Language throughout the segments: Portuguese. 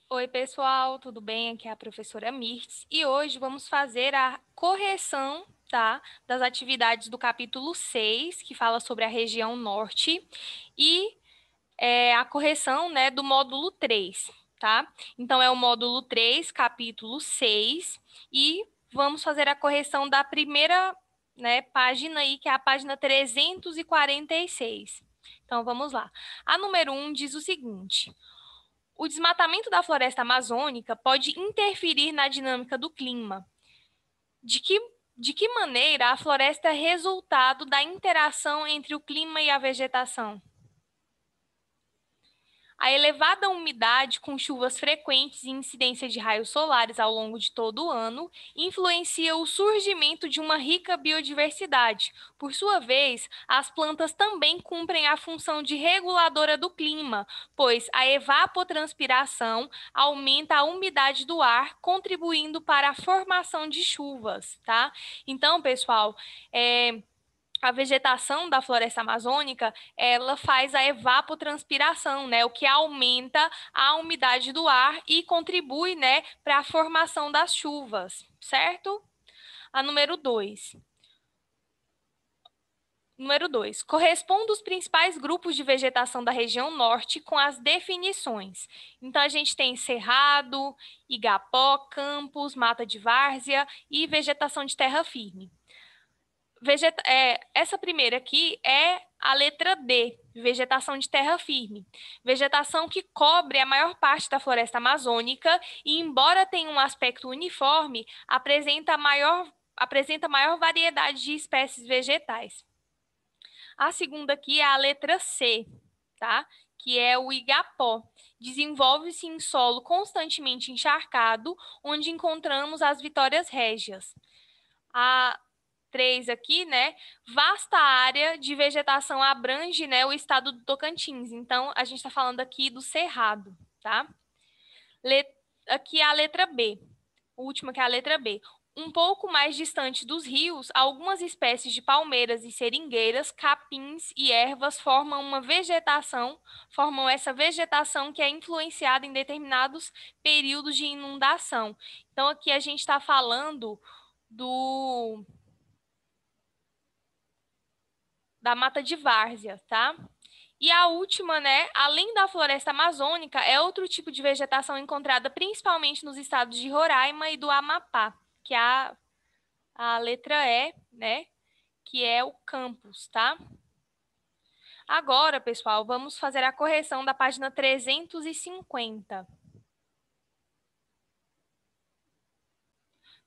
Oi, pessoal, tudo bem? Aqui é a professora Mirtz e hoje vamos fazer a correção, tá, das atividades do capítulo 6, que fala sobre a região norte, e a correção, né, do módulo 3, tá? Então, é o módulo 3, capítulo 6, e vamos fazer a correção da primeira, né, página aí, que é a página 346. Então, vamos lá. A número 1 diz o seguinte: o desmatamento da floresta amazônica pode interferir na dinâmica do clima. De que, de que maneira a floresta é resultado da interação entre o clima e a vegetação? A elevada umidade, com chuvas frequentes e incidência de raios solares ao longo de todo o ano, influencia o surgimento de uma rica biodiversidade. Por sua vez, as plantas também cumprem a função de reguladora do clima, pois a evapotranspiração aumenta a umidade do ar, contribuindo para a formação de chuvas, tá? Então, pessoal, a vegetação da floresta amazônica, ela faz a evapotranspiração, né, o que aumenta a umidade do ar e contribui, né, para a formação das chuvas, certo? A número 2. Número 2. Corresponde os principais grupos de vegetação da região norte com as definições. Então, a gente tem cerrado, igapó, campos, mata de várzea e vegetação de terra firme. Essa primeira aqui é a letra D, vegetação de terra firme. Vegetação que cobre a maior parte da floresta amazônica e, embora tenha um aspecto uniforme, apresenta maior variedade de espécies vegetais. A segunda aqui é a letra C, tá? Que é o igapó. Desenvolve-se em solo constantemente encharcado, onde encontramos as vitórias régias. A 3 aqui, né? Vasta área de vegetação abrange, né, o estado do Tocantins. Então, a gente está falando aqui do Cerrado, tá? Aqui é a letra B. A última que é a letra B. Um pouco mais distante dos rios, algumas espécies de palmeiras e seringueiras, capins e ervas formam essa vegetação que é influenciada em determinados períodos de inundação. Então, aqui a gente está falando da mata de várzea, tá? E a última, né, além da floresta amazônica, é outro tipo de vegetação encontrada principalmente nos estados de Roraima e do Amapá, que é a letra E, né, que é o campus, tá? Agora, pessoal, vamos fazer a correção da página 350.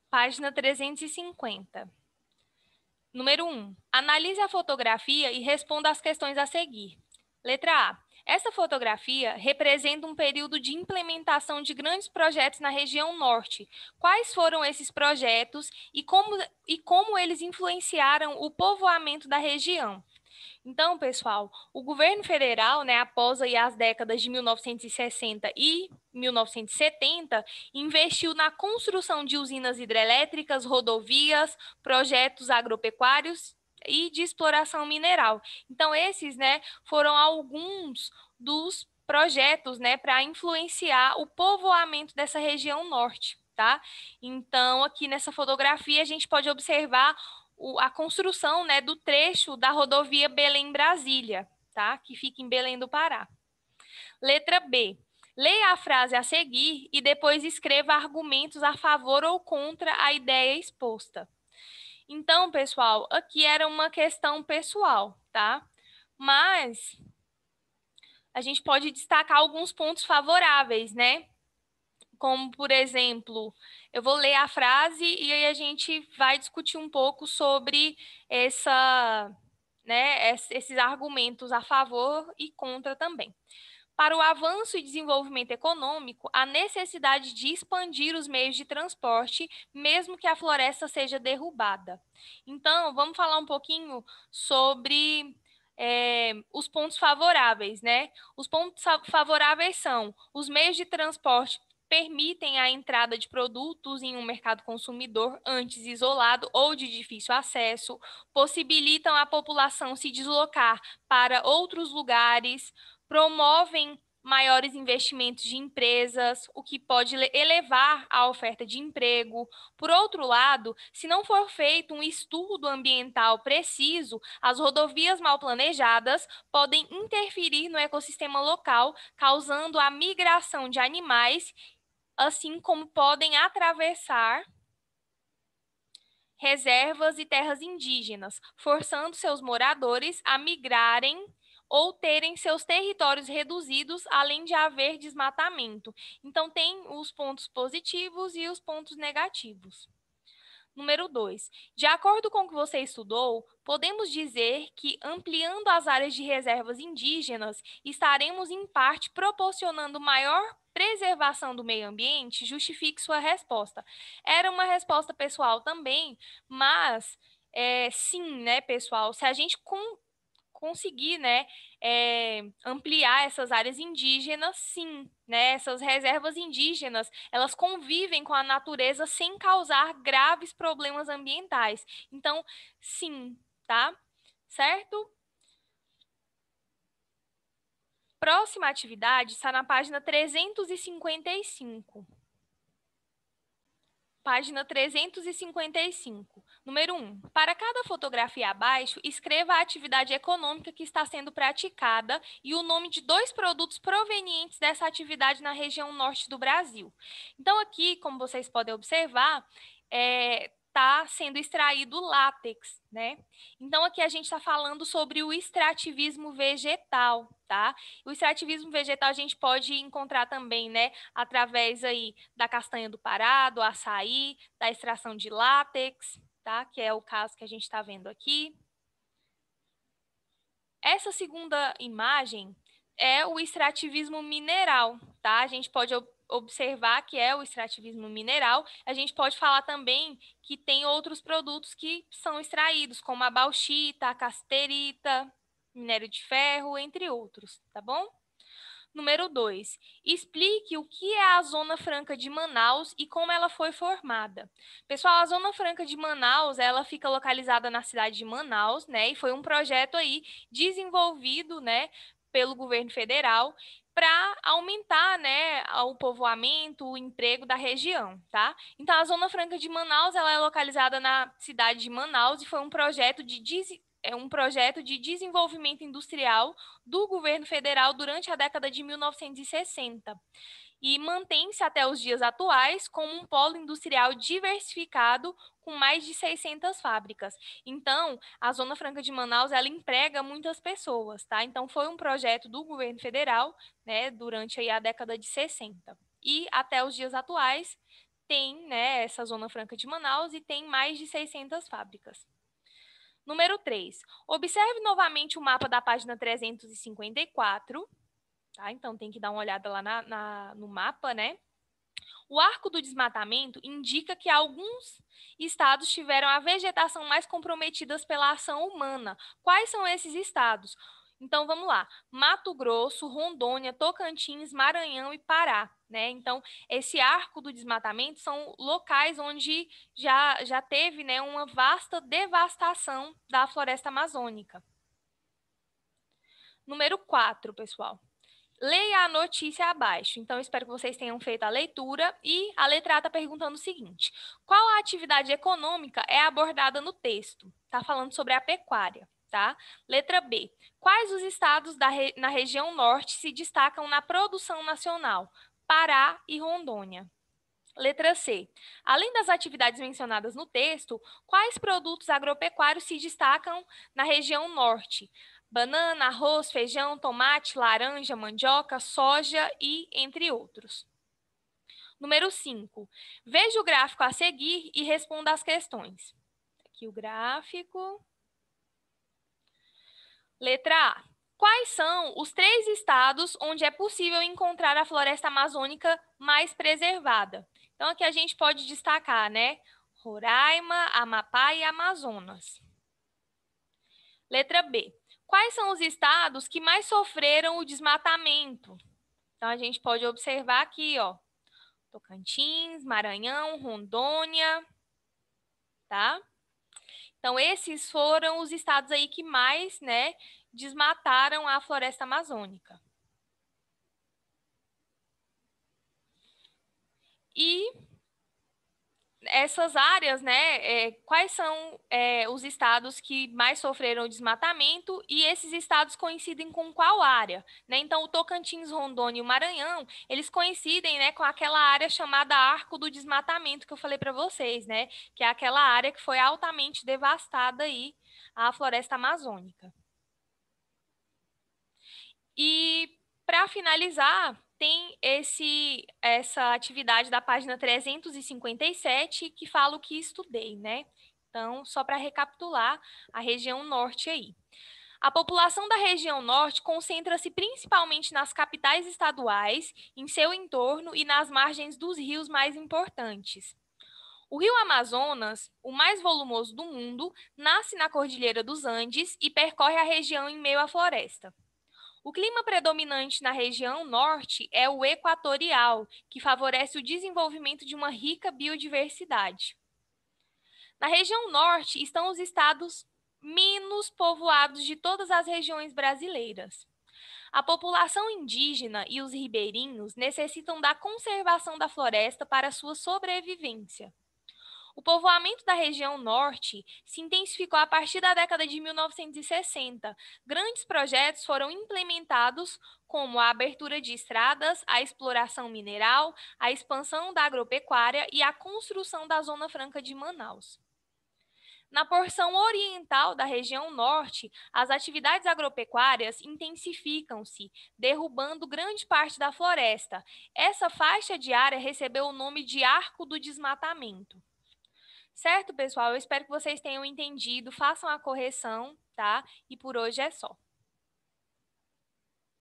Página 350. Número 1. Analise a fotografia e responda às questões a seguir. Letra A. Essa fotografia representa um período de implementação de grandes projetos na região norte. Quais foram esses projetos e como eles influenciaram o povoamento da região? Então, pessoal, o governo federal, né, após aí as décadas de 1960 e 1970, investiu na construção de usinas hidrelétricas, rodovias, projetos agropecuários e de exploração mineral. Então, esses, né, foram alguns dos projetos, né, para influenciar o povoamento dessa região norte, tá? Então, aqui nessa fotografia, a gente pode observar a construção, né, do trecho da rodovia Belém-Brasília, tá? Que fica em Belém do Pará. Letra B. Leia a frase a seguir e depois escreva argumentos a favor ou contra a ideia exposta. Então, pessoal, aqui era uma questão pessoal, tá? Mas a gente pode destacar alguns pontos favoráveis, né? Como, por exemplo, eu vou ler a frase e aí a gente vai discutir um pouco sobre esses argumentos a favor e contra também. Para o avanço e desenvolvimento econômico, há necessidade de expandir os meios de transporte, mesmo que a floresta seja derrubada. Então, vamos falar um pouquinho sobre os pontos favoráveis, né? Os pontos favoráveis são os meios de transporte permitem a entrada de produtos em um mercado consumidor antes isolado ou de difícil acesso, possibilitam a população se deslocar para outros lugares, promovem maiores investimentos de empresas, o que pode elevar a oferta de emprego. Por outro lado, se não for feito um estudo ambiental preciso, as rodovias mal planejadas podem interferir no ecossistema local, causando a migração de animais, assim como podem atravessar reservas e terras indígenas, forçando seus moradores a migrarem ou terem seus territórios reduzidos, além de haver desmatamento. Então, tem os pontos positivos e os pontos negativos. Número 2. De acordo com o que você estudou, podemos dizer que, ampliando as áreas de reservas indígenas, estaremos, em parte, proporcionando maior preservação do meio ambiente? Justifique sua resposta. Era uma resposta pessoal também, mas sim, né, pessoal? Se a gente conseguir, né, ampliar essas áreas indígenas, sim, né, essas reservas indígenas, elas convivem com a natureza sem causar graves problemas ambientais. Então, sim, tá? Certo? Próxima atividade está na página 355. Página 355. Número 1. Para cada fotografia abaixo, escreva a atividade econômica que está sendo praticada e o nome de 2 produtos provenientes dessa atividade na região norte do Brasil. Então, aqui, como vocês podem observar, está sendo extraído látex, né? Então, aqui a gente está falando sobre o extrativismo vegetal, tá? O extrativismo vegetal a gente pode encontrar também, né, através aí da castanha do Pará, do açaí, da extração de látex, tá? Que é o caso que a gente está vendo aqui. Essa segunda imagem é o extrativismo mineral, tá? A gente pode observar que é o extrativismo mineral. A gente pode falar também que tem outros produtos que são extraídos, como a bauxita, a casterita, minério de ferro, entre outros, tá bom? Número 2. Explique o que é a Zona Franca de Manaus e como ela foi formada. Pessoal, a Zona Franca de Manaus, ela fica localizada na cidade de Manaus, né? E foi um projeto aí desenvolvido, né, pelo governo federal para aumentar, né, o povoamento, o emprego da região, tá? Então, a Zona Franca de Manaus, ela é localizada na cidade de Manaus e foi um projeto de desenvolvimento industrial do governo federal durante a década de 1960 e mantém-se até os dias atuais como um polo industrial diversificado com mais de 600 fábricas. Então, a Zona Franca de Manaus, ela emprega muitas pessoas, tá? Então, foi um projeto do governo federal, né, durante aí a década de 60. E até os dias atuais tem, né, essa Zona Franca de Manaus e tem mais de 600 fábricas. Número 3. Observe novamente o mapa da página 354. Tá? Então, tem que dar uma olhada lá no mapa, né? O arco do desmatamento indica que alguns estados tiveram a vegetação mais comprometidas pela ação humana. Quais são esses estados? Então, vamos lá. Mato Grosso, Rondônia, Tocantins, Maranhão e Pará, né? Então, esse arco do desmatamento são locais onde já teve, né, uma vasta devastação da floresta amazônica. Número 4, pessoal. Leia a notícia abaixo. Então, espero que vocês tenham feito a leitura. E a letra A está perguntando o seguinte: qual a atividade econômica é abordada no texto? Está falando sobre a pecuária, tá? Letra B. Quais os estados na região norte se destacam na produção nacional? Pará e Rondônia. Letra C. Além das atividades mencionadas no texto, quais produtos agropecuários se destacam na região norte? Banana, arroz, feijão, tomate, laranja, mandioca, soja e entre outros. Número 5. Veja o gráfico a seguir e responda as questões. Aqui o gráfico. Letra A. Quais são os 3 estados onde é possível encontrar a floresta amazônica mais preservada? Então, aqui a gente pode destacar, né? Roraima, Amapá e Amazonas. Letra B. Quais são os estados que mais sofreram o desmatamento? Então, a gente pode observar aqui, ó. Tocantins, Maranhão, Rondônia, tá? Então, esses foram os estados aí que mais, né, desmataram a floresta amazônica. E essas áreas, né, quais são os estados que mais sofreram desmatamento e esses estados coincidem com qual área, né? Então, o Tocantins, Rondônia e o Maranhão, eles coincidem, né, com aquela área chamada Arco do Desmatamento que eu falei para vocês, né, que é aquela área que foi altamente devastada aí, a floresta amazônica. E para finalizar, tem essa atividade da página 357 que fala o que estudei, né? Então, só para recapitular, a região norte aí. A população da região norte concentra-se principalmente nas capitais estaduais, em seu entorno e nas margens dos rios mais importantes. O rio Amazonas, o mais volumoso do mundo, nasce na Cordilheira dos Andes e percorre a região em meio à floresta. O clima predominante na região norte é o equatorial, que favorece o desenvolvimento de uma rica biodiversidade. Na região norte estão os estados menos povoados de todas as regiões brasileiras. A população indígena e os ribeirinhos necessitam da conservação da floresta para sua sobrevivência. O povoamento da região norte se intensificou a partir da década de 1960. Grandes projetos foram implementados, como a abertura de estradas, a exploração mineral, a expansão da agropecuária e a construção da Zona Franca de Manaus. Na porção oriental da região norte, as atividades agropecuárias intensificam-se, derrubando grande parte da floresta. Essa faixa de área recebeu o nome de Arco do Desmatamento. Certo, pessoal? Eu espero que vocês tenham entendido. Façam a correção, tá? E por hoje é só.